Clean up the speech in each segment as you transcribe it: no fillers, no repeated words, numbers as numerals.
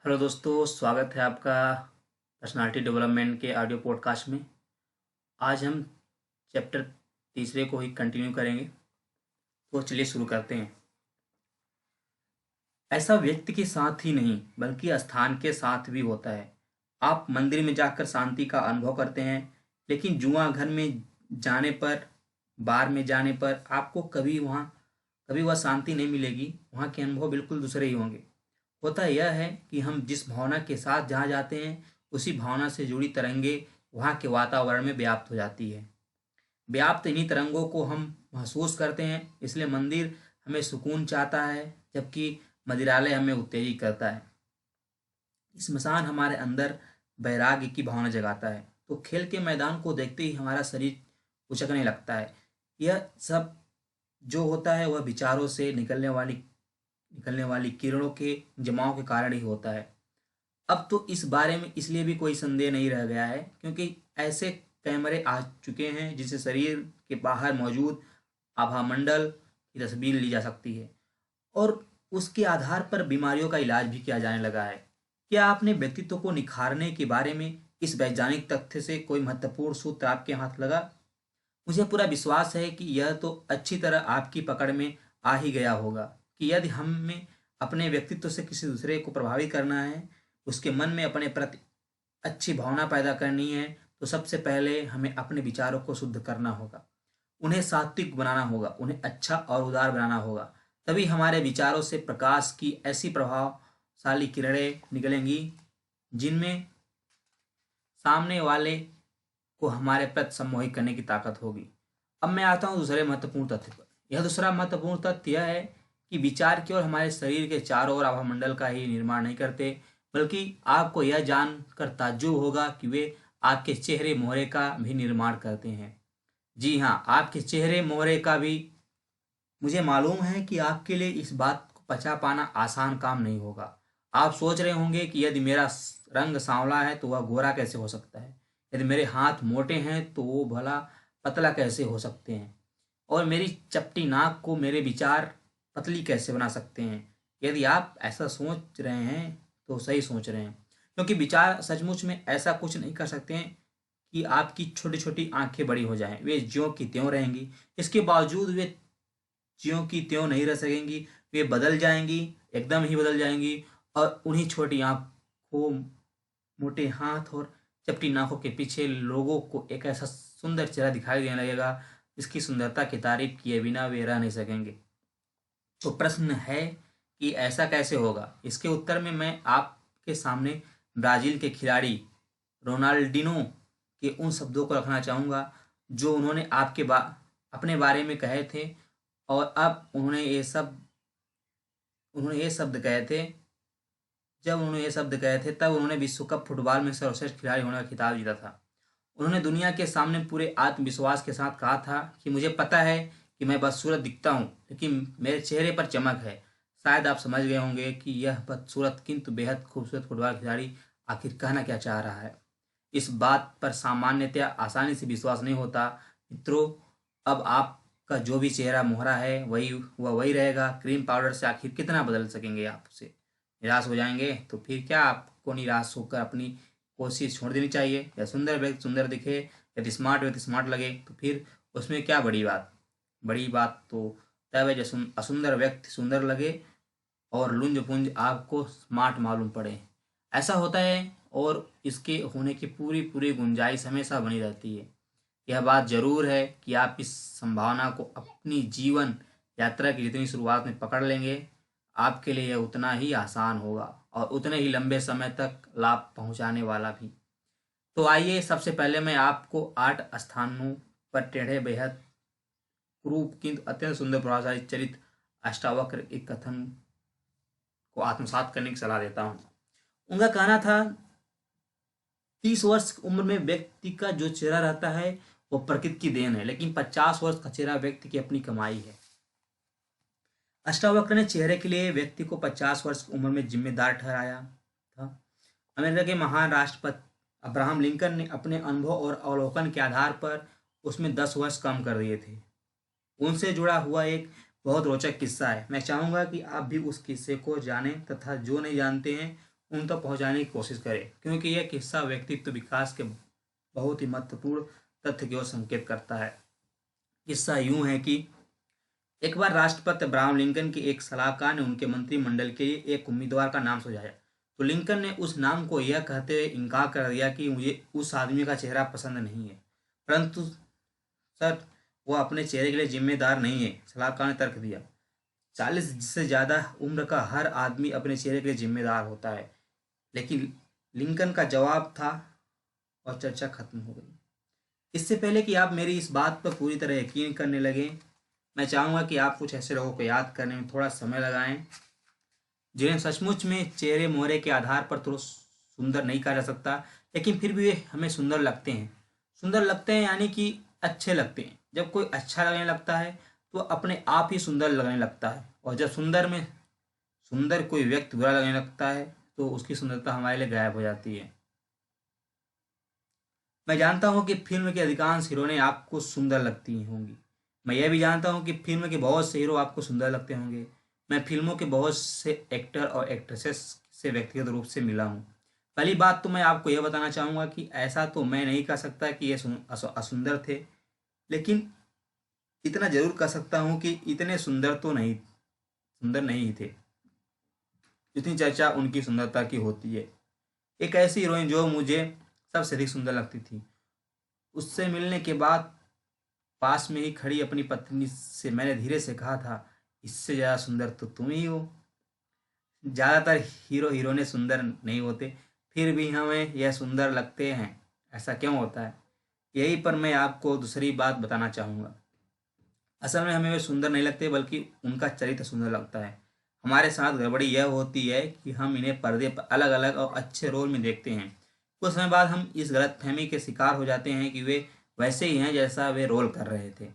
Hello दोस्तों, स्वागत है आपका पर्सनालिटी डेवलपमेंट के ऑडियो पॉडकास्ट में। आज हम चैप्टर तीसरे को ही कंटिन्यू करेंगे। तो चलिए शुरू करते हैं। ऐसा व्यक्ति के साथ ही नहीं बल्कि स्थान के साथ भी होता है। आप मंदिर में जाकर शांति का अनुभव करते हैं, लेकिन जुआ घर में जाने पर, बार में जाने पर आपको कभी वह शांति नहीं मिलेगी। वहाँ के अनुभव बिल्कुल दूसरे ही होंगे। होता यह है कि हम जिस भावना के साथ जहाँ जाते हैं, उसी भावना से जुड़ी तरंगे वहाँ के वातावरण में व्याप्त हो जाती है। व्याप्त इन्हीं तरंगों को हम महसूस करते हैं। इसलिए मंदिर हमें सुकून चाहता है, जबकि मदिरालय हमें उत्तेजित करता है। स्मशान हमारे अंदर वैराग्य की भावना जगाता है, तो खेल के मैदान को देखते ही हमारा शरीर उचकने लगता है। यह सब जो होता है वह विचारों से निकलने वाली किरणों के जमाव के कारण ही होता है। अब तो इस बारे में इसलिए भी कोई संदेह नहीं रह गया है, क्योंकि ऐसे कैमरे आ चुके हैं जिससे शरीर के बाहर मौजूद आभामंडल की तस्वीर ली जा सकती है और उसके आधार पर बीमारियों का इलाज भी किया जाने लगा है। क्या आपने व्यक्तित्व को निखारने के बारे में इस वैज्ञानिक तथ्य से कोई महत्वपूर्ण सूत्र आपके हाथ लगा? मुझे पूरा विश्वास है कि यह तो अच्छी तरह आपकी पकड़ में आ ही गया होगा कि यदि हमें अपने व्यक्तित्व से किसी दूसरे को प्रभावित करना है, उसके मन में अपने प्रति अच्छी भावना पैदा करनी है, तो सबसे पहले हमें अपने विचारों को शुद्ध करना होगा। उन्हें सात्विक बनाना होगा, उन्हें अच्छा और उदार बनाना होगा। तभी हमारे विचारों से प्रकाश की ऐसी प्रभावशाली किरणें निकलेंगी जिनमें सामने वाले को हमारे प्रति सम्मोहित करने की ताकत होगी। अब मैं आता हूँ दूसरे महत्वपूर्ण तथ्य पर। यह दूसरा महत्वपूर्ण तथ्य यह है कि विचार केवल हमारे शरीर के चारों ओर आभामंडल का ही निर्माण नहीं करते, बल्कि आपको यह जानकर ताज्जुब होगा कि वे आपके चेहरे मोहरे का भी निर्माण करते हैं। जी हाँ, आपके चेहरे मोहरे का भी। मुझे मालूम है कि आपके लिए इस बात को पचा पाना आसान काम नहीं होगा। आप सोच रहे होंगे कि यदि मेरा रंग सांवला है तो वह गोरा कैसे हो सकता है, यदि मेरे हाथ मोटे हैं तो वो भला पतला कैसे हो सकते हैं, और मेरी चपटी नाक को मेरे विचार पतली कैसे बना सकते हैं। यदि आप ऐसा सोच रहे हैं तो सही सोच रहे हैं, क्योंकि विचार सचमुच में ऐसा कुछ नहीं कर सकते हैं कि आपकी छोटी छोटी आंखें बड़ी हो जाएं। वे ज्यों की त्यों रहेंगी। इसके बावजूद वे ज्यों की त्यों नहीं रह सकेंगी। वे बदल जाएंगी, एकदम ही बदल जाएंगी। और उन्हीं छोटी आंखों, मोटे हाथ और चपटी नाकों के पीछे लोगों को एक ऐसा सुंदर चेहरा दिखाई देने लगेगा जिसकी सुंदरता की तारीफ किए बिना वे रह नहीं सकेंगे। तो प्रश्न है कि ऐसा कैसे होगा। इसके उत्तर में मैं आपके सामने ब्राजील के खिलाड़ी रोनाल्डिनो के उन शब्दों को रखना चाहूँगा जो अपने बारे में कहे थे। और अब उन्होंने ये शब्द कहे थे जब उन्होंने ये शब्द कहे थे तब उन्होंने विश्व कप फुटबॉल में सर्वश्रेष्ठ खिलाड़ी होने का खिताब जीता था। उन्होंने दुनिया के सामने पूरे आत्मविश्वास के साथ कहा था कि मुझे पता है कि मैं बदसूरत दिखता हूँ, लेकिन मेरे चेहरे पर चमक है। शायद आप समझ गए होंगे कि यह बदसूरत किंतु बेहद खूबसूरत फुटबॉल खिलाड़ी आखिर कहना क्या चाह रहा है। इस बात पर सामान्यतया आसानी से विश्वास नहीं होता। मित्रों, अब आपका जो भी चेहरा मोहरा है वही रहेगा। क्रीम पाउडर से आखिर कितना बदल सकेंगे आप उसे? निराश हो जाएंगे तो फिर क्या आपको निराश होकर अपनी कोशिश छोड़ देनी चाहिए? या सुंदर व्यक्ति सुंदर दिखे, यदि स्मार्ट व्यक्ति स्मार्ट लगे तो फिर उसमें क्या बड़ी बात? बड़ी बात तो तब है जब असुंदर व्यक्ति सुंदर लगे और लुंज पुंज आपको स्मार्ट मालूम पड़े। ऐसा होता है और इसके होने की पूरी पूरी गुंजाइश हमेशा बनी रहती है। यह बात जरूर है कि आप इस संभावना को अपनी जीवन यात्रा की जितनी शुरुआत में पकड़ लेंगे, आपके लिए यह उतना ही आसान होगा और उतने ही लंबे समय तक लाभ पहुंचाने वाला भी। तो आइए, सबसे पहले मैं आपको 8 स्थानों पर टेढ़े बेहद क्रूप किंतु अत्यंत सुंदर प्रभावशाली चरित्र अष्टावक्र एक कथन को आत्मसात करने की सलाह देता हूँ। उनका कहना था, 30 वर्ष की उम्र में व्यक्ति का जो चेहरा रहता है वो प्रकृति की देन है, लेकिन 50 वर्ष का चेहरा व्यक्ति की अपनी कमाई है। अष्टावक्र ने चेहरे के लिए व्यक्ति को 50 वर्ष की उम्र में जिम्मेदार ठहराया था। अमेरिका के महान राष्ट्रपति अब्राहम लिंकन ने अपने अनुभव और अवलोकन के आधार पर उसमें 10 वर्ष कम कर दिए थे। उनसे जुड़ा हुआ एक बहुत रोचक किस्सा है। मैं चाहूँगा कि आप भी उस किस्से को जानें तथा जो नहीं जानते हैं उन तक पहुंचाने की कोशिश करें, क्योंकि यह किस्सा व्यक्तित्व विकास के बहुत ही महत्वपूर्ण तथ्य की ओर संकेत करता है। किस्सा यूं है कि एक बार राष्ट्रपति अब्राहम लिंकन के एक सलाहकार ने उनके मंत्रिमंडल के लिए एक उम्मीदवार का नाम सुझाया, तो लिंकन ने उस नाम को यह कहते हुए इनकार कर दिया कि मुझे उस आदमी का चेहरा पसंद नहीं है। परंतु सर, वो अपने चेहरे के लिए जिम्मेदार नहीं है, सलाहकार ने तर्क दिया। 40 से ज़्यादा उम्र का हर आदमी अपने चेहरे के लिए जिम्मेदार होता है, लेकिन लिंकन का जवाब था और चर्चा खत्म हो गई। इससे पहले कि आप मेरी इस बात पर पूरी तरह यकीन करने लगें, मैं चाहूँगा कि आप कुछ ऐसे लोगों को याद करने में थोड़ा समय लगाएं जिन्हें सचमुच में चेहरे मोहरे के आधार पर थोड़ा सुंदर नहीं कहा जा सकता, लेकिन फिर भी वे हमें सुंदर लगते हैं। सुंदर लगते हैं यानी कि अच्छे लगते हैं। जब कोई अच्छा लगने लगता है तो अपने आप ही सुंदर लगने लगता है, और जब सुंदर कोई व्यक्ति बुरा लगने लगता है तो उसकी सुंदरता हमारे लिए गायब हो जाती है। मैं जानता हूँ कि फिल्म के अधिकांश हीरोइनें आपको सुंदर लगती होंगी। मैं यह भी जानता हूँ कि फिल्म के बहुत से हीरो आपको सुंदर लगते होंगे। मैं फिल्मों के बहुत से एक्टर और एक्ट्रेसेस से व्यक्तिगत रूप से मिला हूँ। पहली बात तो मैं आपको यह बताना चाहूँगा कि ऐसा तो मैं नहीं कह सकता कि ये असुंदर थे, लेकिन इतना जरूर कह सकता हूँ कि इतने सुंदर नहीं थे जितनी चर्चा उनकी सुंदरता की होती है। एक ऐसी हीरोइन जो मुझे सबसे अधिक सुंदर लगती थी, उससे मिलने के बाद पास में ही खड़ी अपनी पत्नी से मैंने धीरे से कहा था, इससे ज़्यादा सुंदर तो तुम ही हो। ज़्यादातर हीरो हीरोइनें सुंदर नहीं होते, फिर भी हमें यह सुंदर लगते हैं। ऐसा क्यों होता है? यही पर मैं आपको दूसरी बात बताना चाहूँगा। असल में हमें वे सुंदर नहीं लगते, बल्कि उनका चरित्र सुंदर लगता है। हमारे साथ गड़बड़ी यह होती है कि हम इन्हें पर्दे पर अलग अलग और अच्छे रोल में देखते हैं। कुछ समय बाद हम इस गलतफहमी के शिकार हो जाते हैं कि वे वैसे ही हैं जैसा वे रोल कर रहे थे।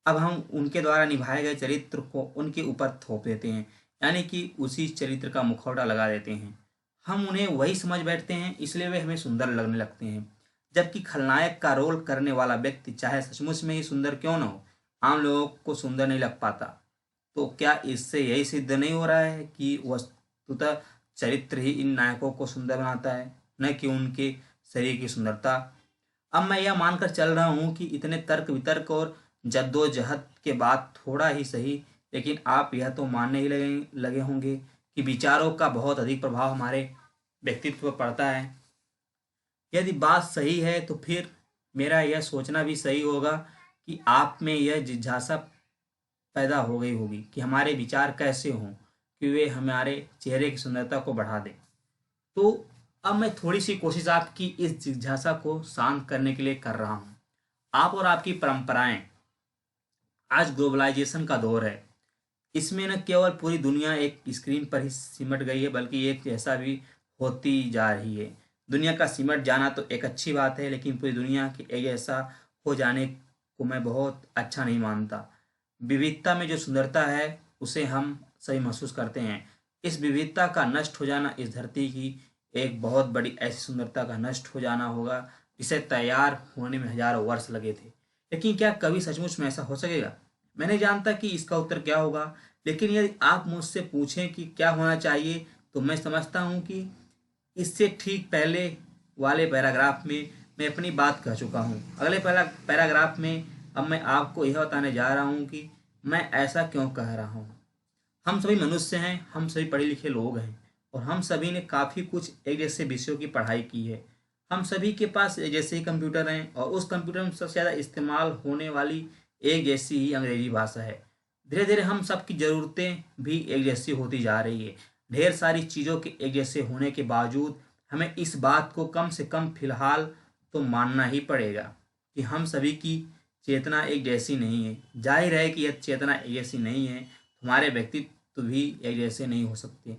अब हम उनके द्वारा निभाए गए चरित्र को उनके ऊपर थोप देते हैं, यानी कि उसी चरित्र का मुखौटा लगा देते हैं। हम उन्हें वही समझ बैठते हैं, इसलिए वे हमें सुंदर लगने लगते हैं। जबकि खलनायक का रोल करने वाला व्यक्ति चाहे सचमुच में ही सुंदर क्यों न हो, आम लोगों को सुंदर नहीं लग पाता। तो क्या इससे यही सिद्ध नहीं हो रहा है कि वस्तुतः चरित्र ही इन नायकों को सुंदर बनाता है, न कि उनके शरीर की सुंदरता? अब मैं यह मानकर चल रहा हूँ कि इतने तर्क वितर्क और जद्दोजहद के बाद थोड़ा ही सही, लेकिन आप यह तो मानने ही लगे होंगे कि विचारों का बहुत अधिक प्रभाव हमारे व्यक्तित्व पर पड़ता है। यदि बात सही है तो फिर मेरा यह सोचना भी सही होगा कि आप में यह जिज्ञासा पैदा हो गई होगी कि हमारे विचार कैसे हों कि वे हमारे चेहरे की सुंदरता को बढ़ा दें। तो अब मैं थोड़ी सी कोशिश आपकी इस जिज्ञासा को शांत करने के लिए कर रहा हूँ। आप और आपकी परंपराएं, आज ग्लोबलाइजेशन का दौर है। इसमें न केवल पूरी दुनिया एक स्क्रीन पर ही सिमट गई है, बल्कि एक जैसा भी होती जा रही है। दुनिया का सिमट जाना तो एक अच्छी बात है, लेकिन पूरी दुनिया के एक जैसा हो जाने को मैं बहुत अच्छा नहीं मानता। विविधता में जो सुंदरता है उसे हम सही महसूस करते हैं। इस विविधता का नष्ट हो जाना इस धरती की एक बहुत बड़ी ऐसी सुंदरता का नष्ट हो जाना होगा जिसे तैयार होने में हजारों वर्ष लगे थे। लेकिन क्या कभी सचमुच में ऐसा हो सकेगा? मैं नहीं जानता कि इसका उत्तर क्या होगा, लेकिन यदि आप मुझसे पूछें कि क्या होना चाहिए, तो मैं समझता हूँ कि इससे ठीक पहले वाले पैराग्राफ में मैं अपनी बात कह चुका हूँ। अगले पैराग्राफ में अब मैं आपको यह बताने जा रहा हूँ कि मैं ऐसा क्यों कह रहा हूँ। हम सभी मनुष्य हैं, हम सभी पढ़े लिखे लोग हैं, और हम सभी ने काफ़ी कुछ एक जैसे विषयों की पढ़ाई की है। हम सभी के पास एक जैसे ही कंप्यूटर हैं, और उस कंप्यूटर में सबसे ज़्यादा इस्तेमाल होने वाली एक जैसी ही अंग्रेजी भाषा है। धीरे धीरे हम सबकी ज़रूरतें भी एक जैसी होती जा रही है। ढेर सारी चीज़ों के एक जैसे होने के बावजूद हमें इस बात को कम से कम फिलहाल तो मानना ही पड़ेगा कि हम सभी की चेतना एक जैसी नहीं है। जाहिर है कि यह चेतना एक जैसी नहीं है, हमारे व्यक्तित्व भी एक जैसे नहीं हो सकते।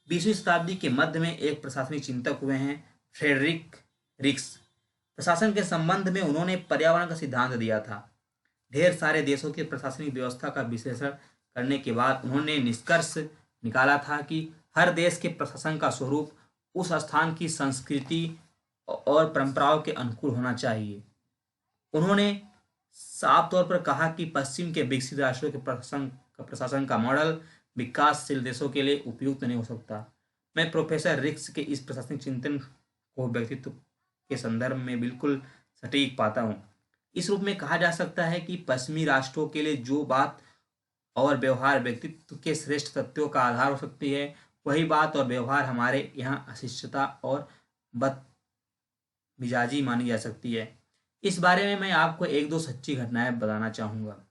20वीं शताब्दी के मध्य में एक प्रशासनिक चिंतक हुए हैं, फ्रेडरिक रिक्स। प्रशासन के संबंध में उन्होंने पर्यावरण का सिद्धांत दिया था। ढेर सारे देशों की प्रशासनिक व्यवस्था का विश्लेषण करने के बाद उन्होंने निष्कर्ष निकाला था कि हर देश के प्रशासन का स्वरूप उस स्थान की संस्कृति और परंपराओं के अनुकूल होना चाहिए। उन्होंने साफ तौर पर कहा कि पश्चिम के विकसित राष्ट्रों के प्रशासन का मॉडल विकासशील देशों के लिए उपयुक्त नहीं हो सकता। मैं प्रोफेसर रिक्स के इस प्रशासनिक चिंतन को व्यक्तित्व के संदर्भ में बिल्कुल सटीक पाता हूँ। इस रूप में कहा जा सकता है कि पश्चिमी राष्ट्रों के लिए जो बात और व्यवहार व्यक्तित्व के श्रेष्ठ तत्वों का आधार हो सकती है, वही बात और व्यवहार हमारे यहाँ अशिष्टता और बदमिजाजी मानी जा सकती है। इस बारे में मैं आपको एक दो सच्ची घटनाएं बताना चाहूँगा।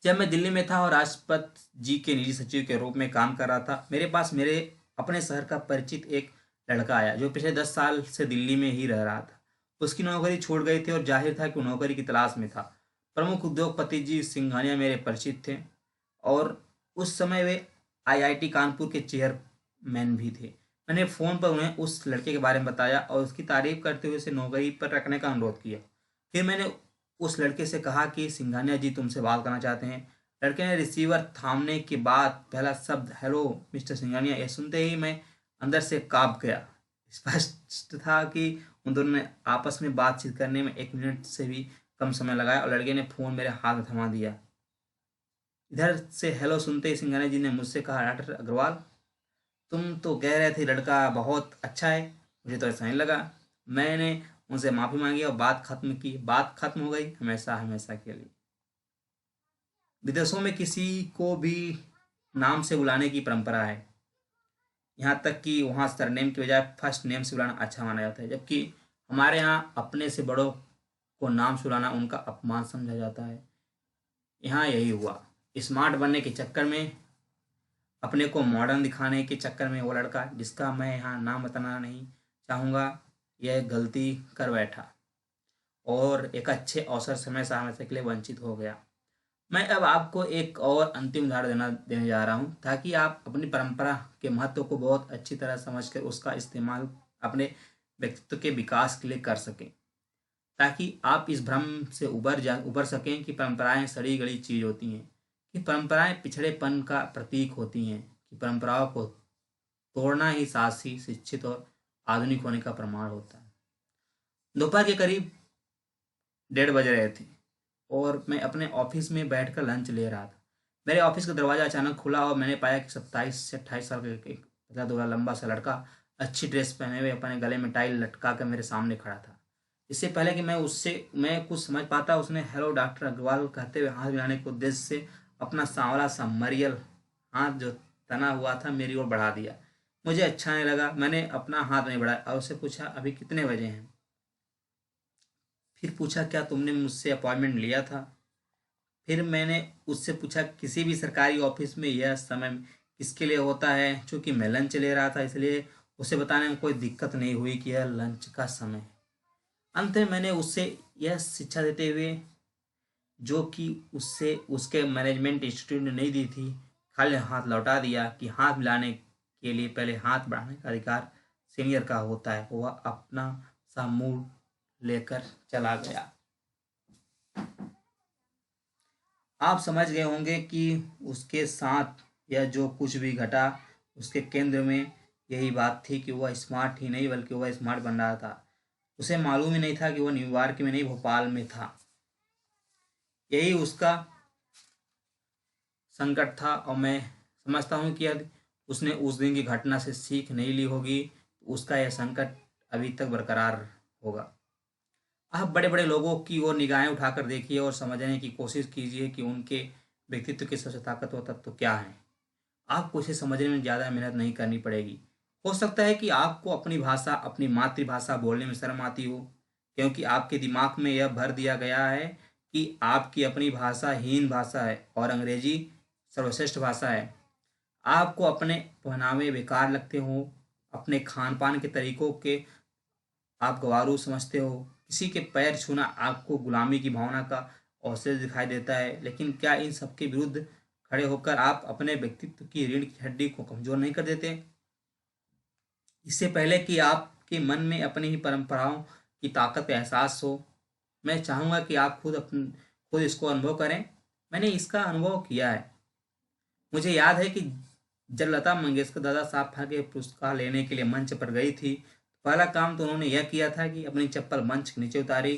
जब मैं दिल्ली में था और राष्ट्रपति जी के निजी सचिव के रूप में काम कर रहा था, मेरे पास मेरे अपने शहर का परिचित एक लड़का आया जो पिछले 10 साल से दिल्ली में ही रह रहा था। उसकी नौकरी छूट गई थी और जाहिर था कि वो नौकरी की तलाश में था। प्रमुख उद्योगपति जी सिंघानिया मेरे परिचित थे और उस समय वे आईआईटी कानपुर के चेयरमैन भी थे। मैंने फ़ोन पर उन्हें उस लड़के के बारे में बताया और उसकी तारीफ करते हुए उसे नौकरी पर रखने का अनुरोध किया। फिर मैंने उस लड़के से कहा कि सिंघानिया जी तुमसे बात करना चाहते हैं। लड़के ने रिसीवर थामने के बाद पहला शब्द हेलो मिस्टर सिंघानिया, यह सुनते ही मैं अंदर से कांप गया। स्पष्ट था कि उन दोनों ने आपस में बातचीत करने में 1 मिनट से भी कम समय लगाया और लड़के ने फ़ोन मेरे हाथ में थमा दिया। इधर से हेलो सुनते ही सिंघानिया जी ने मुझसे कहा, डॉक्टर अग्रवाल, तुम तो कह रहे थे लड़का बहुत अच्छा है, मुझे तो ऐसा नहीं लगा। मैंने उनसे माफ़ी मांगी और बात खत्म की। बात खत्म हो गई हमेशा हमेशा के लिए। विदेशों में किसी को भी नाम से बुलाने की परंपरा है, यहाँ तक कि वहाँ सरनेम की बजाय फर्स्ट नेम से बुलाना अच्छा माना जाता है, जबकि हमारे यहाँ अपने से बड़ों को नाम से बुलाना उनका अपमान समझा जाता है। यहाँ यही हुआ। स्मार्ट बनने के चक्कर में, अपने को मॉडर्न दिखाने के चक्कर में वो लड़का, जिसका मैं यहाँ नाम बताना नहीं चाहूँगा, यह गलती कर बैठा और एक अच्छे अवसर समय से के लिए वंचित हो गया। मैं अब आपको एक और अंतिम उदाहरण देने जा रहा हूँ ताकि आप अपनी परंपरा के महत्व को बहुत अच्छी तरह समझकर उसका इस्तेमाल अपने व्यक्तित्व के विकास के लिए कर सकें, ताकि आप इस भ्रम से उबर सकें कि परंपराएं सड़ी गड़ी चीज़ होती हैं, कि परंपराएं पिछड़ेपन का प्रतीक होती हैं, कि परंपराओं को तोड़ना ही साहसी, शिक्षित और आधुनिक होने का प्रमाण होता है। दोपहर के करीब 1:30 बज रहे थे और मैं अपने ऑफिस में बैठकर लंच ले रहा था। मेरे ऑफिस का दरवाज़ा अचानक खुला और मैंने पाया कि 27 से 28 साल का एक पतला दुबला लंबा सा लड़का अच्छी ड्रेस पहने हुए अपने गले में टाई लटका कर मेरे सामने खड़ा था। इससे पहले कि मैं कुछ समझ पाता, उसने हेलो डॉक्टर अग्रवाल कहते हुए हाथ मिलाने के उद्देश्य से अपना सांवला सा मरियल हाथ जो तना हुआ था मेरी ओर बढ़ा दिया। मुझे अच्छा नहीं लगा। मैंने अपना हाथ नहीं बढ़ाया और उससे पूछा, अभी कितने बजे हैं? फिर पूछा, क्या तुमने मुझसे अपॉइंटमेंट लिया था? फिर मैंने उससे पूछा, किसी भी सरकारी ऑफिस में यह समय किसके लिए होता है? चूँकि मैं लंच ले रहा था इसलिए उसे बताने में कोई दिक्कत नहीं हुई कि यह लंच का समय है। अंत में मैंने उससे यह शिक्षा देते हुए, जो कि उससे उसके मैनेजमेंट इंस्टीट्यूट ने नहीं दी थी, खाली हाथ लौटा दिया कि हाथ मिलाने के लिए पहले हाथ बढ़ाने का अधिकार सीनियर का होता है। वह अपना सा मूड लेकर चला गया। आप समझ गए होंगे कि उसके साथ यह जो कुछ भी घटा, उसके केंद्र में यही बात थी कि वह स्मार्ट ही नहीं बल्कि वह स्मार्ट बन रहा था। उसे मालूम ही नहीं था कि वह न्यूयॉर्क में नहीं भोपाल में था। यही उसका संकट था और मैं समझता हूँ कि यदि उसने उस दिन की घटना से सीख नहीं ली होगी तो उसका यह संकट अभी तक बरकरार होगा। आप बड़े बड़े लोगों की ओर निगाहें उठाकर देखिए और समझने की कोशिश कीजिए कि उनके व्यक्तित्व के सबसे ताकतवर तत्व क्या हैं। आपको इसे समझने में ज़्यादा मेहनत नहीं करनी पड़ेगी। हो सकता है कि आपको अपनी भाषा, अपनी मातृभाषा बोलने में शर्म आती हो, क्योंकि आपके दिमाग में यह भर दिया गया है कि आपकी अपनी भाषा हीन भाषा है और अंग्रेजी सर्वश्रेष्ठ भाषा है। आपको अपने पहनावे बेकार लगते हो, अपने खान पान के तरीकों के आप गंवारू समझते हो, किसी के पैर छूना आपको गुलामी की भावना का अवशेष दिखाई देता है, लेकिन क्या इन सबके विरुद्ध खड़े होकर आप अपने व्यक्तित्व की रीढ़ की हड्डी को कमजोर नहीं कर देते? इससे पहले कि आपके मन में अपनी ही परंपराओं की ताकत का एहसास हो, मैं चाहूँगा कि आप खुद इसको अनुभव करें। मैंने इसका अनुभव किया है। मुझे याद है कि जब लता मंगेशकर दादा साहब फाल्के पुरस्कार लेने के लिए मंच पर गई थी, तो पहला काम तो उन्होंने यह किया था कि अपनी चप्पल मंच के नीचे उतारी।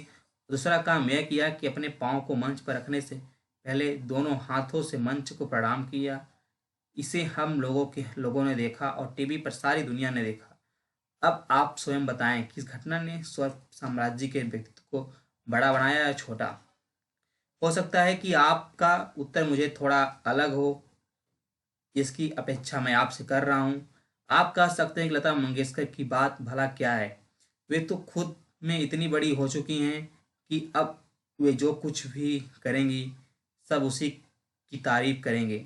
दूसरा काम यह किया कि अपने पाँव को मंच पर रखने से पहले दोनों हाथों से मंच को प्रणाम किया। इसे हम लोगों ने देखा और टीवी पर सारी दुनिया ने देखा। अब आप स्वयं बताएं कि इस घटना ने स्वर्ग साम्राज्य के व्यक्तित्व को बड़ा बनाया या छोटा। हो सकता है कि आपका उत्तर मुझे थोड़ा अलग हो, इसकी अपेक्षा मैं आपसे कर रहा हूँ। आप कह सकते हैं कि लता मंगेशकर की बात भला क्या है, वे तो खुद में इतनी बड़ी हो चुकी हैं कि अब वे जो कुछ भी करेंगी सब उसी की तारीफ करेंगे।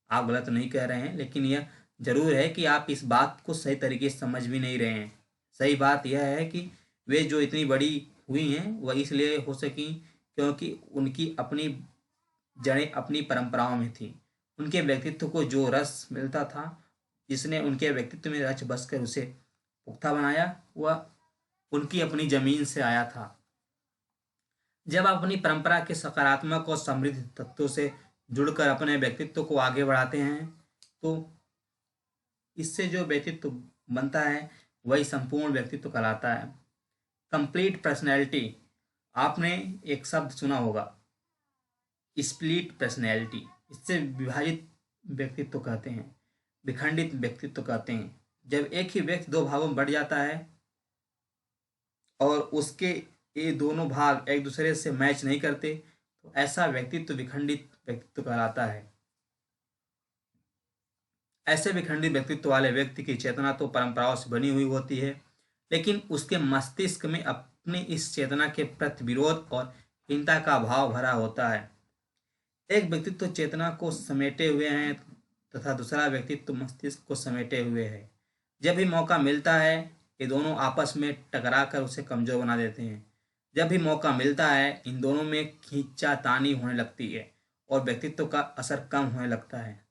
आप गलत नहीं कह रहे हैं, लेकिन यह जरूर है कि आप इस बात को सही तरीके से समझ भी नहीं रहे हैं। सही बात यह है कि वे जो इतनी बड़ी हुई हैं वह इसलिए हो सकी क्योंकि उनकी अपनी जड़ें अपनी परंपराओं में थी। उनके व्यक्तित्व को जो रस मिलता था, जिसने उनके व्यक्तित्व में रच बसकर उसे पुख्ता बनाया, वह उनकी अपनी जमीन से आया था। जब आप अपनी परंपरा के सकारात्मक और समृद्ध तत्वों से जुड़कर अपने व्यक्तित्व को आगे बढ़ाते हैं, तो इससे जो व्यक्तित्व बनता है वही संपूर्ण व्यक्तित्व कहलाता है। कंप्लीट पर्सनैलिटी, आपने एक शब्द सुना होगा, स्प्लिट पर्सनैलिटी। इससे विभाजित व्यक्तित्व कहते हैं, विखंडित व्यक्तित्व कहते हैं। जब एक ही व्यक्ति दो भागों में बढ़ जाता है और उसके ये दोनों भाग एक दूसरे से मैच नहीं करते, तो ऐसा व्यक्तित्व विखंडित व्यक्तित्व कहलाता है। ऐसे विखंडित व्यक्तित्व वाले व्यक्ति की चेतना तो परंपराओं से बनी हुई होती है, लेकिन उसके मस्तिष्क में अपनी इस चेतना के प्रति विरोध और हीनता का भाव भरा होता है। एक व्यक्तित्व चेतना को समेटे हुए है तथा दूसरा व्यक्तित्व मस्तिष्क को समेटे हुए है। जब भी मौका मिलता है ये दोनों आपस में टकरा कर उसे कमजोर बना देते हैं। जब भी मौका मिलता है इन दोनों में खींचातानी होने लगती है और व्यक्तित्व का असर कम होने लगता है।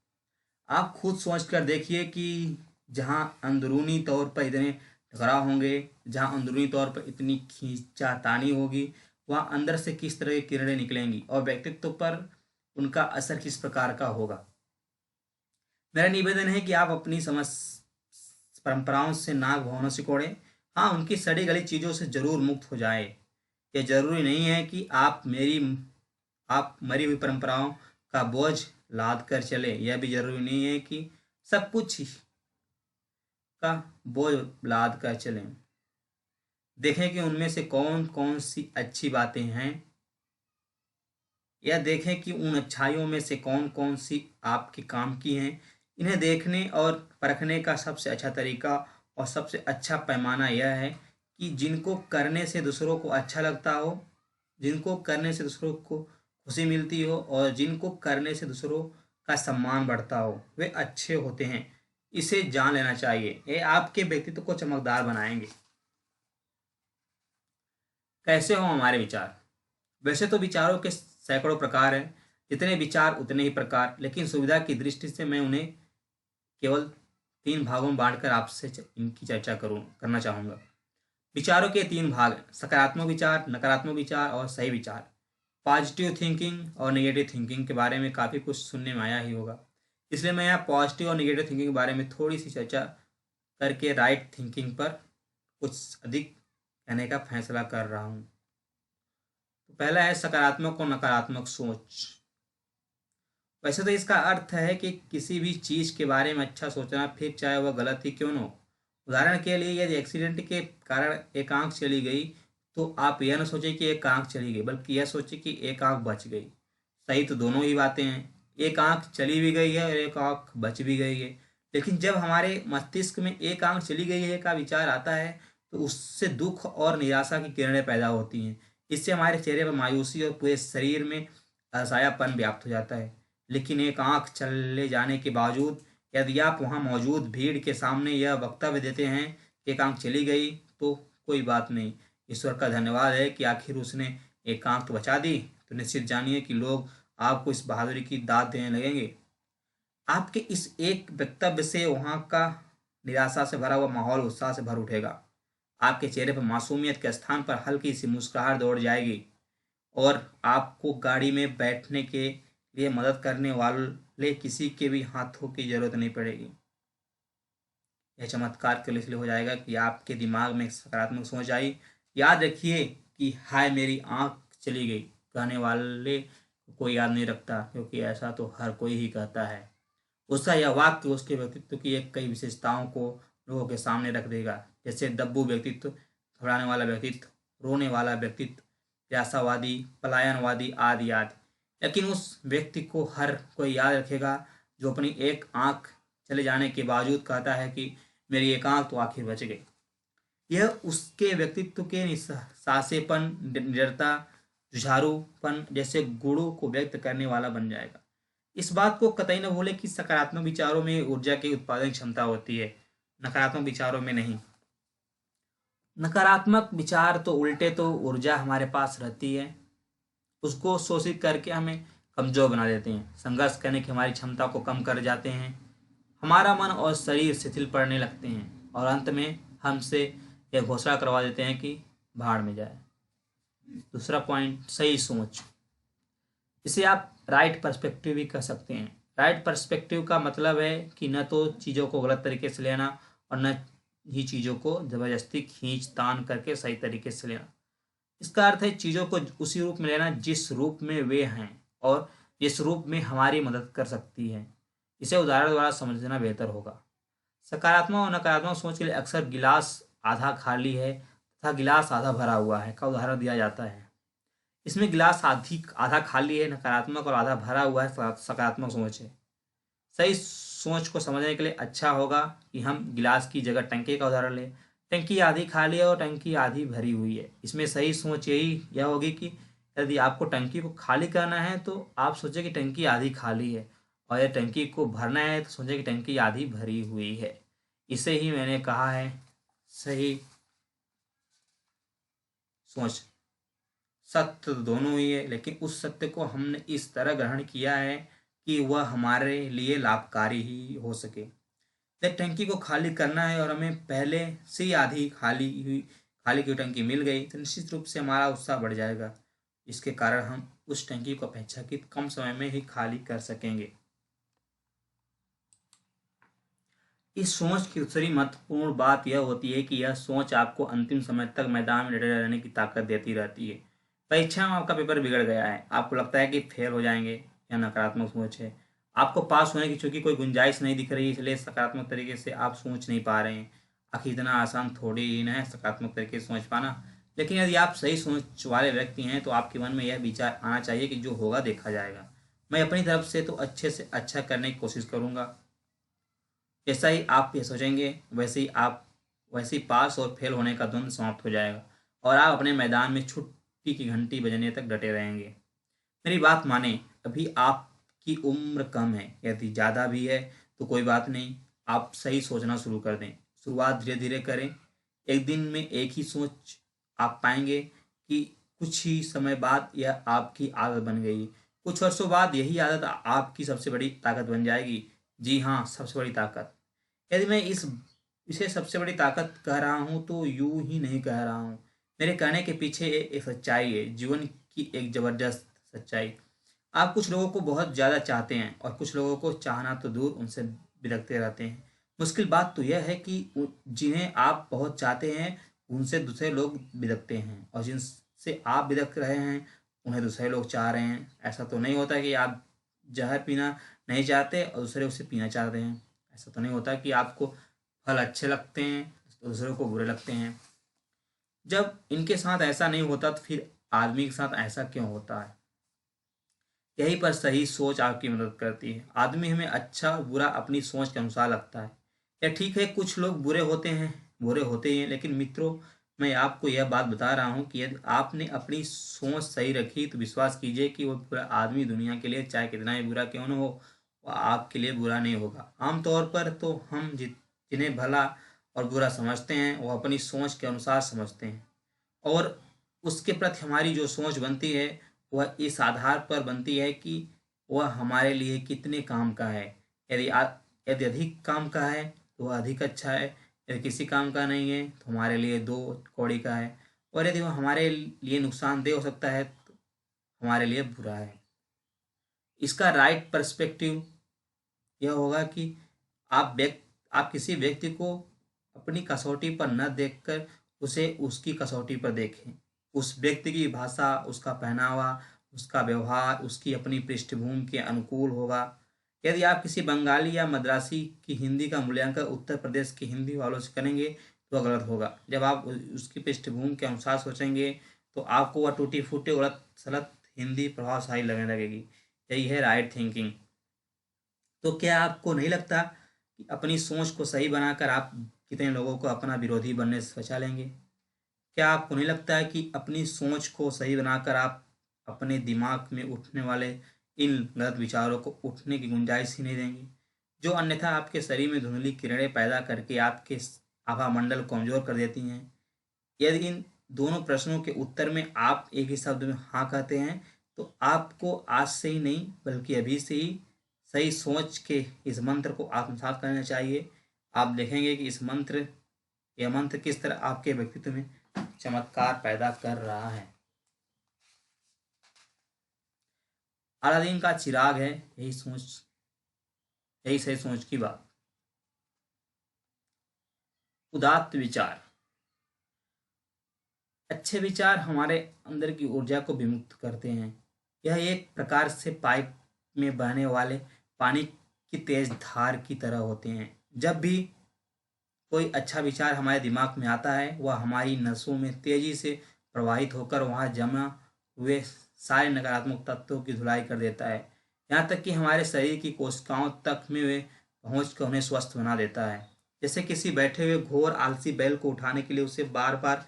आप खुद सोच कर देखिए कि जहाँ अंदरूनी तौर पर इतने टकराव होंगे, जहाँ अंदरूनी तौर पर इतनी खींचातानी होगी, वहाँ अंदर से किस तरह की किरणें निकलेंगी और व्यक्तित्व पर उनका असर किस प्रकार का होगा। मेरा निवेदन है कि आप अपनी समझ परंपराओं से नाक भौना सिकोड़े। हाँ, उनकी सड़ी गली चीज़ों से जरूर मुक्त हो जाए। यह जरूरी नहीं है कि आप मरी हुई परंपराओं का बोझ लाद कर चले। यह भी जरूरी नहीं है कि सब कुछ का बोझ लाद कर चलें। देखें कि उनमें से कौन कौन सी अच्छी बातें हैं, या देखें कि उन अच्छाइयों में से कौन कौन सी आपके काम की हैं। इन्हें देखने और परखने का सबसे अच्छा तरीका और सबसे अच्छा पैमाना यह है कि जिनको करने से दूसरों को अच्छा लगता हो, जिनको करने से दूसरों को खुशी मिलती हो और जिनको करने से दूसरों का सम्मान बढ़ता हो, वे अच्छे होते हैं। इसे जान लेना चाहिए, ये आपके व्यक्तित्व को चमकदार बनाएंगे। कैसे हो हमारे विचार? वैसे तो विचारों के सैकड़ों प्रकार हैं, जितने विचार उतने ही प्रकार, लेकिन सुविधा की दृष्टि से मैं उन्हें केवल 3 भागों में बांटकर आपसे इनकी चर्चा करना चाहूँगा। विचारों के 3 भाग हैं, सकारात्मक विचार, नकारात्मक विचार और सही विचार। पॉजिटिव थिंकिंग और नेगेटिव थिंकिंग के बारे में काफ़ी कुछ सुनने में आया ही होगा, इसलिए मैं यहाँ पॉजिटिव और नेगेटिव थिंकिंग के बारे में थोड़ी सी चर्चा करके राइट थिंकिंग पर कुछ अधिक कहने का फैसला कर रहा हूँ। तो पहला है सकारात्मक और नकारात्मक सोच। वैसे तो इसका अर्थ है कि किसी भी चीज़ के बारे में अच्छा सोचना, फिर चाहे वह गलत ही क्यों न हो। उदाहरण के लिए यदि एक्सीडेंट के कारण एक आंख चली गई, तो आप यह न सोचें कि एक आंख चली गई, बल्कि यह सोचें कि एक आंख बच गई। सही तो दोनों ही बातें हैं, एक आंख चली भी गई है और एक आंख बच भी गई है। लेकिन जब हमारे मस्तिष्क में एक आंख चली गई है का विचार आता है, तो उससे दुख और निराशा की किरणें पैदा होती हैं। इससे हमारे चेहरे पर मायूसी और पूरे शरीर में असहायापन व्याप्त हो जाता है। लेकिन एक आंख चले जाने के बावजूद यदि आप वहां मौजूद भीड़ के सामने यह वक्तव्य देते हैं कि एक आंख चली गई, तो कोई बात नहीं, ईश्वर का धन्यवाद है कि आखिर उसने एक आंख तो बचा दी, तो निश्चित जानिए कि लोग आपको इस बहादुरी की दाद देने लगेंगे। आपके इस एक वक्तव्य से वहां का निराशा से भरा हुआ माहौल उत्साह से भर उठेगा। आपके चेहरे पर मासूमियत के स्थान पर हल्की सी मुस्कुराहट दौड़ जाएगी और आपको गाड़ी में बैठने के लिए मदद करने वाले किसी के भी हाथों की जरूरत नहीं पड़ेगी। यह चमत्कार के लिए इसलिए हो जाएगा कि आपके दिमाग में एक सकारात्मक सोच आई। याद रखिए कि हाय मेरी आंख चली गई कहने वाले को कोई याद नहीं रखता, क्योंकि ऐसा तो हर कोई ही कहता है। उसका यह वाक्य उसके व्यक्तित्व की एक कई विशेषताओं को लोगों के सामने रख देगा, जैसे दब्बू व्यक्तित्व, घबराने वाला व्यक्तित्व, रोने वाला व्यक्तित्व, प्यासावादी, पलायनवादी आदि आदि। लेकिन उस व्यक्ति को हर कोई याद रखेगा जो अपनी एक आंख चले जाने के बावजूद कहता है कि मेरी एक आंख तो आखिर बच गई। यह उसके व्यक्तित्व के सासेपन, निडरता, जुझारूपन जैसे गुणों को व्यक्त करने वाला बन जाएगा। इस बात को कतई न भूले कि सकारात्मक विचारों में ऊर्जा की उत्पादन क्षमता होती है, नकारात्मक विचारों में नहीं। नकारात्मक विचार तो उल्टे तो ऊर्जा हमारे पास रहती है, उसको शोषित करके हमें कमजोर बना देते हैं, संघर्ष करने की हमारी क्षमता को कम कर जाते हैं, हमारा मन और शरीर शिथिल पड़ने लगते हैं और अंत में हमसे यह घोषणा करवा देते हैं कि भाड़ में जाए। दूसरा पॉइंट, सही सोच। इसे आप राइट पर्सपेक्टिव भी कह सकते हैं। राइट पर्सपेक्टिव का मतलब है कि न तो चीज़ों को गलत तरीके से लेना और न ही चीज़ों को ज़बरदस्ती खींच तान करके सही तरीके से लेना। इसका अर्थ है चीज़ों को उसी रूप में लेना जिस रूप में वे हैं और जिस रूप में हमारी मदद कर सकती है। इसे उदाहरण द्वारा समझना बेहतर होगा। सकारात्मक और नकारात्मक सोच के लिए अक्सर गिलास आधा खाली है तथा गिलास आधा भरा हुआ है का उदाहरण दिया जाता है। इसमें गिलास आधा खाली है नकारात्मक और आधा भरा हुआ है सकारात्मक सोच है। सही सोच को समझने के लिए अच्छा होगा कि हम गिलास की जगह टंकी का उदाहरण लें। टंकी आधी खाली है और टंकी आधी भरी हुई है। इसमें सही सोच यह होगी कि यदि आपको टंकी को खाली करना है तो आप सोचें कि टंकी आधी खाली है, और यदि टंकी को भरना है तो सोचें कि टंकी आधी भरी हुई है। इसे ही मैंने कहा है सही सोच। सत्य तो दोनों ही है, लेकिन उस सत्य को हमने इस तरह ग्रहण किया है कि वह हमारे लिए लाभकारी ही हो सके। जब टंकी को खाली करना है और हमें पहले से ही आधी खाली की टंकी मिल गई तो निश्चित रूप से हमारा उत्साह बढ़ जाएगा, इसके कारण हम उस टंकी को अपेक्षाकृत कम समय में ही खाली कर सकेंगे। इस सोच की दूसरी महत्वपूर्ण बात यह होती है कि यह सोच आपको अंतिम समय तक मैदान में डटे रहने की ताकत देती रहती है। परीक्षा में आपका पेपर बिगड़ गया है, आपको लगता है कि फेल हो जाएंगे, यह नकारात्मक सोच है। आपको पास होने की चूंकि कोई गुंजाइश नहीं दिख रही, इसलिए सकारात्मक तरीके से आप सोच नहीं पा रहे हैं। आखिर इतना आसान थोड़ी ही ना है सकारात्मक तरीके से सोच पाना। लेकिन यदि आप सही सोच वाले व्यक्ति हैं तो आपके मन में यह विचार आना चाहिए कि जो होगा देखा जाएगा, मैं अपनी तरफ से तो अच्छे से अच्छा करने की कोशिश करूंगा। जैसा ही आप ये सोचेंगे वैसे ही पास और फेल होने का द्वंद्व समाप्त हो जाएगा और आप अपने मैदान में छुट्टी की घंटी बजने तक डटे रहेंगे। मेरी बात माने, अभी आपकी उम्र कम है, यदि ज़्यादा भी है तो कोई बात नहीं, आप सही सोचना शुरू कर दें। शुरुआत धीरे धीरे करें। एक दिन में एक ही सोच आप पाएंगे कि कुछ ही समय बाद यह आपकी आदत बन गई। कुछ वर्षों बाद यही आदत आपकी सबसे बड़ी ताकत बन जाएगी। जी हाँ, सबसे बड़ी ताकत। यदि मैं इसे सबसे बड़ी ताकत कह रहा हूँ तो यूं ही नहीं कह रहा हूँ। मेरे कहने के पीछे एक सच्चाई है, जीवन की एक जबरदस्त सच्चाई। आप कुछ लोगों को बहुत ज़्यादा चाहते हैं और कुछ लोगों को चाहना तो दूर, उनसे बिलखते रहते हैं। मुश्किल बात तो यह है कि जिन्हें आप बहुत चाहते हैं उनसे दूसरे लोग बिलखते हैं, और जिनसे आप बिलख रहे हैं उन्हें दूसरे लोग चाह रहे हैं। ऐसा तो नहीं होता कि आप जहर पीना नहीं चाहते और दूसरे उसे पीना चाहते हैं। ऐसा तो नहीं होता कि आपको फल अच्छे लगते हैं तो दूसरों को बुरे लगते हैं। जब इनके साथ ऐसा नहीं होता तो फिर आदमी के साथ ऐसा क्यों होता है? यहीं पर सही सोच आपकी मदद करती है। आदमी हमें अच्छा बुरा अपनी सोच के अनुसार लगता है। यह ठीक है, कुछ लोग बुरे होते ही हैं, लेकिन मित्रों, मैं आपको यह बात बता रहा हूँ कि यदि आपने अपनी सोच सही रखी तो विश्वास कीजिए कि वो पूरा आदमी दुनिया के लिए चाहे कितना ही बुरा क्यों न हो, वह आपके लिए बुरा नहीं होगा। आमतौर पर तो हम जिन्हें भला और बुरा समझते हैं वो अपनी सोच के अनुसार समझते हैं, और उसके प्रति हमारी जो सोच बनती है वह इस आधार पर बनती है कि वह हमारे लिए कितने काम का है। यदि अधिक काम का है तो वह अधिक अच्छा है, यदि किसी काम का नहीं है तो हमारे लिए दो कौड़ी का है, और यदि वह हमारे लिए नुकसानदेह हो सकता है तो हमारे लिए बुरा है। इसका राइट पर्सपेक्टिव यह होगा कि आप किसी व्यक्ति को अपनी कसौटी पर न देखकर उसे उसकी कसौटी पर देखें। उस व्यक्ति की भाषा, उसका पहनावा, उसका व्यवहार उसकी अपनी पृष्ठभूमि के अनुकूल होगा, यदि आप किसी बंगाली या मद्रासी की हिंदी का मूल्यांकन उत्तर प्रदेश के हिंदी वालों से करेंगे तो गलत होगा। जब आप उसकी पृष्ठभूमि के अनुसार सोचेंगे तो आपको वह टूटी फूटी गलत सलत हिंदी प्रभावशाली लगने लगेगी। यही है राइट थिंकिंग। तो क्या आपको नहीं लगता कि अपनी सोच को सही बनाकर आप कितने लोगों को अपना विरोधी बनने से बचा लेंगे? क्या आपको नहीं लगता है कि अपनी सोच को सही बनाकर आप अपने दिमाग में उठने वाले इन गलत विचारों को उठने की गुंजाइश ही नहीं देंगे, जो अन्यथा आपके शरीर में धुंधली किरणें पैदा करके आपके आभा मंडल को कमजोर कर देती हैं? यदि इन दोनों प्रश्नों के उत्तर में आप एक ही शब्द में हाँ कहते हैं तो आपको आज से ही नहीं बल्कि अभी से ही सही सोच के इस मंत्र को आत्मसात करना चाहिए। आप देखेंगे कि यह मंत्र किस तरह आपके व्यक्तित्व में चमत्कार पैदा कर रहा है। अलादीन का चिराग है, यही सही सोच की बात। उदात्त विचार। अच्छे विचार हमारे अंदर की ऊर्जा को विमुक्त करते हैं। यह एक प्रकार से पाइप में बहने वाले पानी की तेज धार की तरह होते हैं। जब भी कोई अच्छा विचार हमारे दिमाग में आता है वह हमारी नसों में तेजी से प्रवाहित होकर वहाँ जमा हुए सारे नकारात्मक तत्वों की धुलाई कर देता है, यहाँ तक कि हमारे शरीर की कोशिकाओं तक में वे पहुँच कर उन्हें स्वस्थ बना देता है। जैसे किसी बैठे हुए घोर आलसी बैल को उठाने के लिए उसे बार बार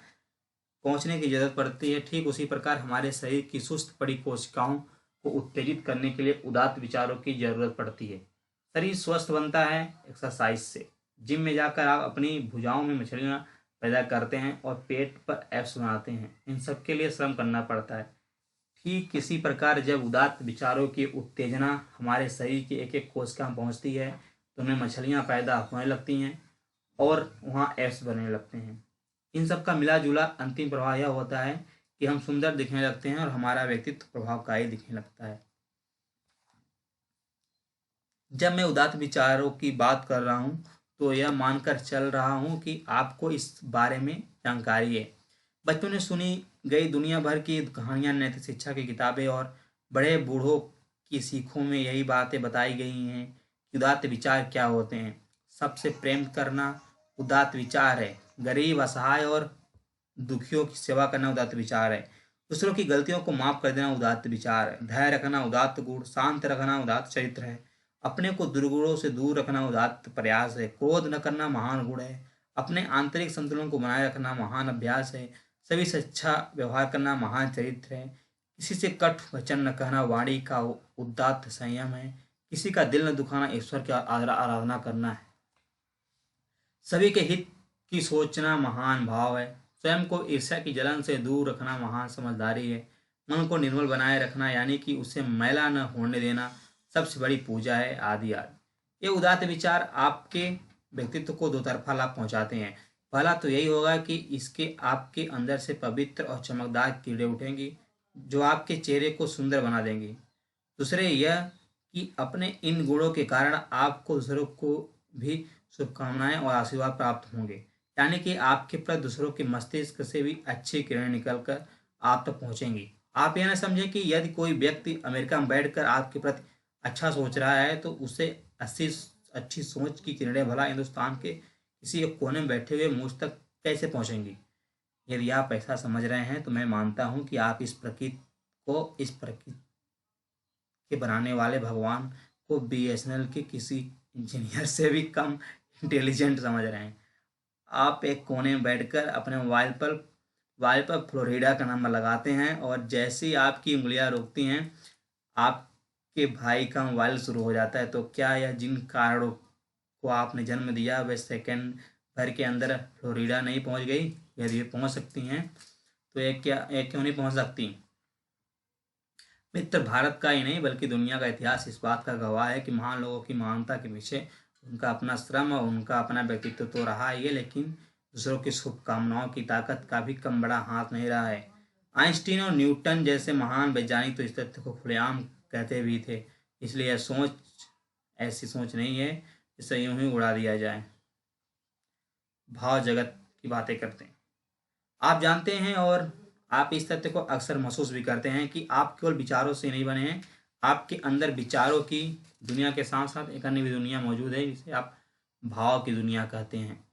पहुंचने की जरूरत पड़ती है, ठीक उसी प्रकार हमारे शरीर की सुस्त पड़ी कोशिकाओं को उत्तेजित करने के लिए उदात्त विचारों की जरूरत पड़ती है। शरीर स्वस्थ बनता है एक्सरसाइज से। जिम में जाकर आप अपनी भुजाओं में मछलियां पैदा करते हैं और पेट पर एब्स बनाते हैं, इन सब के लिए श्रम करना पड़ता है। ठीक किसी प्रकार जब उदात्त विचारों की उत्तेजना हमारे शरीर की एक एक कोशिका में पहुंचती है तो उनमें मछलियां पैदा होने लगती हैं और वहाँ एब्स बनने लगते हैं। इन सब का मिला जुला अंतिम प्रभाव यह होता है कि हम सुंदर दिखने लगते हैं और हमारा व्यक्तित्व प्रभावकारी दिखने लगता है। जब मैं उदात्त विचारों की बात कर रहा हूँ तो यह मानकर चल रहा हूँ कि आपको इस बारे में जानकारी है। बच्चों ने सुनी गई दुनिया भर की कहानियां, नैतिक शिक्षा की किताबें और बड़े बूढ़ों की सीखों में यही बातें बताई गई हैं कि उदात्त विचार क्या होते हैं। सबसे प्रेम करना उदात्त विचार है। गरीब, असहाय और दुखियों की सेवा करना उदात्त विचार है। दूसरों की गलतियों को माफ कर देना उदात्त विचार है। धैर्य रखना उदात्त गुण, शांत रखना उदात्त चरित्र है। अपने को दुर्गुणों से दूर रखना उदात्त प्रयास है। क्रोध न करना महान गुण है। अपने आंतरिक संतुलन को बनाए रखना महान अभ्यास है। सभी से अच्छा व्यवहार करना महान चरित्र है। किसी से कट वचन न कहना वाणी का उदात्त संयम है। किसी का दिल न दुखाना ईश्वर की आराधना करना है। सभी के हित की सोचना महान भाव है। स्वयं को ईर्ष्या की जलन से दूर रखना महान समझदारी है। मन को निर्मल बनाए रखना यानी कि उसे मैला न होने देना सबसे बड़ी पूजा है, आदि आदि। ये उदात्त विचार आपके व्यक्तित्व को दो तरफा लाभ पहुंचाते हैं। पहला तो यही होगा कि इसके आपके अंदर से पवित्र और चमकदार कीड़े उठेंगी जो आपके चेहरे को सुंदर बना देंगी। दूसरे यह कि अपने इन गुणों के कारण आपको दूसरों को भी शुभकामनाएं और आशीर्वाद प्राप्त होंगे, यानी कि आपके प्रति दूसरों के मस्तिष्क से भी अच्छी किरणें निकलकर आप तक पहुंचेंगी। आप यह न समझें कि यदि कोई व्यक्ति अमेरिका में बैठकर आपके प्रति अच्छा सोच रहा है तो उसे अच्छी सोच की किरणें भला हिंदुस्तान के किसी एक कोने में बैठे हुए मुझ तक कैसे पहुंचेंगी। यदि आप ऐसा समझ रहे हैं तो मैं मानता हूं कि आप इस प्रकृति के बनाने वाले भगवान को बीएसएनएल के किसी इंजीनियर से भी कम इंटेलिजेंट समझ रहे हैं। आप एक कोने में बैठकर अपने मोबाइल पर फ्लोरिडा का नंबर लगाते हैं और जैसे ही आपकी उंगलियां रुकती हैं आपके भाई का मोबाइल शुरू हो जाता है। तो क्या यह जिन कारणों को आपने जन्म दिया वह सेकंड भर के अंदर फ्लोरिडा नहीं पहुंच गई? यदि ये पहुंच सकती हैं तो एक क्यों नहीं पहुंच सकती? मित्र, भारत का ही नहीं बल्कि दुनिया का इतिहास इस बात का गवाह है कि महान लोगों की महानता के पीछे उनका अपना श्रम और उनका अपना व्यक्तित्व तो रहा ही है, लेकिन दूसरों की शुभकामनाओं की ताकत का भी कम बड़ा हाथ नहीं रहा है। आइंस्टीन और न्यूटन जैसे महान वैज्ञानिक तो इस तथ्य को खुलेआम कहते भी थे। इसलिए यह सोच ऐसी सोच नहीं है जिसे यूं ही उड़ा दिया जाए। भाव जगत की बातें करते हैं। आप जानते हैं और आप इस तथ्य को अक्सर महसूस भी करते हैं कि आप केवल विचारों से नहीं बने हैं, आपके अंदर विचारों की दुनिया के साथ साथ एक अन्य भी दुनिया मौजूद है जिसे आप भाव की दुनिया कहते हैं।